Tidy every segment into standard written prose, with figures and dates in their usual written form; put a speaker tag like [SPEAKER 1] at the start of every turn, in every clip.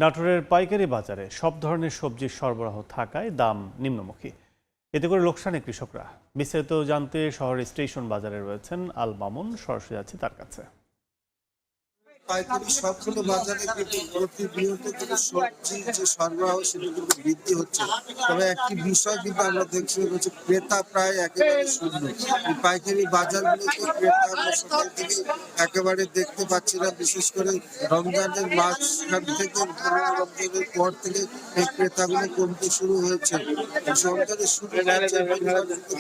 [SPEAKER 1] নাটোরের পাইকারি বাজারে সব ধরনের সবজির সরবরাহ থাকায় দাম নিম্নমুখী। এতে করে লোকসানে কৃষকরা। বিস্তারিত জানতে শহরের স্টেশন বাজারে রয়েছেন আল মামুন, সরাসরি যাচ্ছি তার কাছে।
[SPEAKER 2] পাইকারি সবগুলো বাজারে কিন্তু প্রতিনিয়ত কিন্তু সবজি যে সরবরাহ সেটা কিন্তু বৃদ্ধি হচ্ছে। তবে একটি বিষয় কিন্তু আমরা দেখছি হচ্ছে ক্রেতা প্রায় একেবারে শূন্য। এই পাইকারি বাজারগুলোতে ক্রেতা আমরা সকাল থেকে একেবারে দেখতে পাচ্ছি না। বিশেষ করে রমজানের মাঝখান থেকে রমজানের পর থেকে এই ক্রেতাগুলো কমতে শুরু হয়েছে। রমজানের শুরু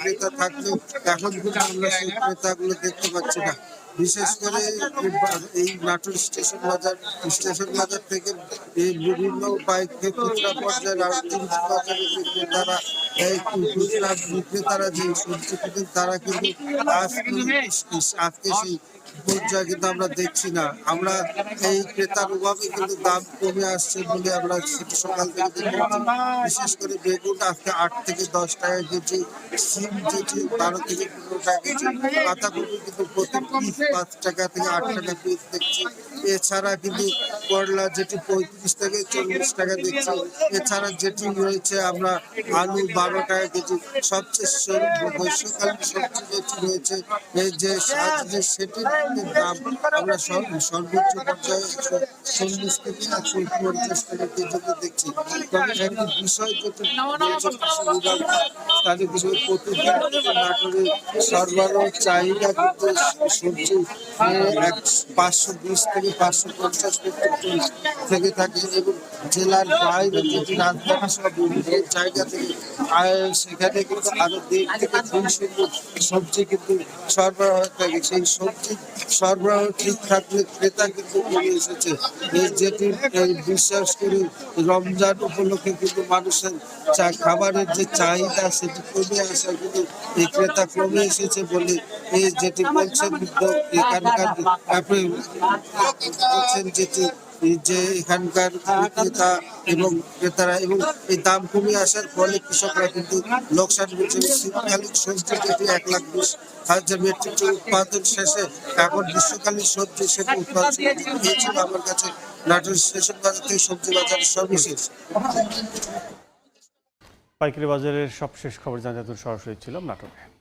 [SPEAKER 2] ক্রেতা থাকলেও এখন কিন্তু আমরা সেই ক্রেতাগুলো দেখতে পাচ্ছি না। বিশেষ করে এই নাটোর স্টেশন বাজার থেকে এই বিভিন্ন খুচরা পর্যায়ের রাজনীতি বাজারের ক্রেতারা খুচরা বিক্রেতারা যে সবজি কিনেন তারা কিন্তু আজকে সেই পর্যায়ে কিন্তু আমরা দেখছি না। আমরা এই ক্রেতার অভাবে কিন্তু দাম কমে আসছে বলে আমরা সেটা সকাল থেকে দেখছি। বিশেষ করে বেগুন আজকে 8 থেকে 10 টাকা কেজি, সিম যেটি 12 থেকে 15 টাকা কেজি, পাতাকপি কিন্তু প্রতি পিস 5 টাকা থেকে 8 টাকা পিস দেখছি। এছাড়া কিন্তু করলা যেটি 35 থেকে 40 টাকা দেখছি। এছাড়া যেটি রয়েছে আমরা আলু 12 টাকা কেজি। সবচেয়ে গ্রীষ্মকালীন সবজি যেটি রয়েছে এই যে সেটির দাম আমরা সর্বোচ্চ পর্যায়ে 140 থেকে 150 টাকা কেজিতে দেখছি। তবে একটি বিষয় যেটি তাদের কিছু প্রতিদিন নাটোরের সরবরাহ চাহিদা কিন্তু সবজি 520 থেকে 550 থেকে থাকে এবং জেলার বাইরে যেটি রাজধানী সব বিভিন্ন জায়গা থেকে সেখানে কিন্তু আরো 1.5 থেকে 200 সবজি কিন্তু সরবরাহ হয়ে থাকে। সেই সবজি সরবরাহ ঠিক থাকলে ক্রেতা কিন্তু কমে এসেছে। এই যেটি বিশ্বাস করি রমজান উপলক্ষে কিন্তু মানুষের খাবারের যে চাহিদা সেটি কমে আসা কিন্তু এই ক্রেতা কমে এসেছে বলে এই যেটি বলছেন এখানকার বলছেন যেটি যে এখানকার বিক্রেতা এবং ক্রেতারা এবং এই দাম কমে আসার ফলে কৃষকরা কিন্তু লোকসান হচ্ছে। শীতকালীন সবজি যেটি 1,20,000 মেট্রিক টন উৎপাদন শেষে এখন গ্রীষ্মকালীন সবজি সেটি উৎপাদন হয়েছিল। আমার কাছে নাটোর স্টেশন বাজার থেকে সবজি বাজারের সর্বশেষ
[SPEAKER 1] পাইকারি বাজারের সবশেষ খবর জানাতে সরাসরি ছিলাম নাটোরে।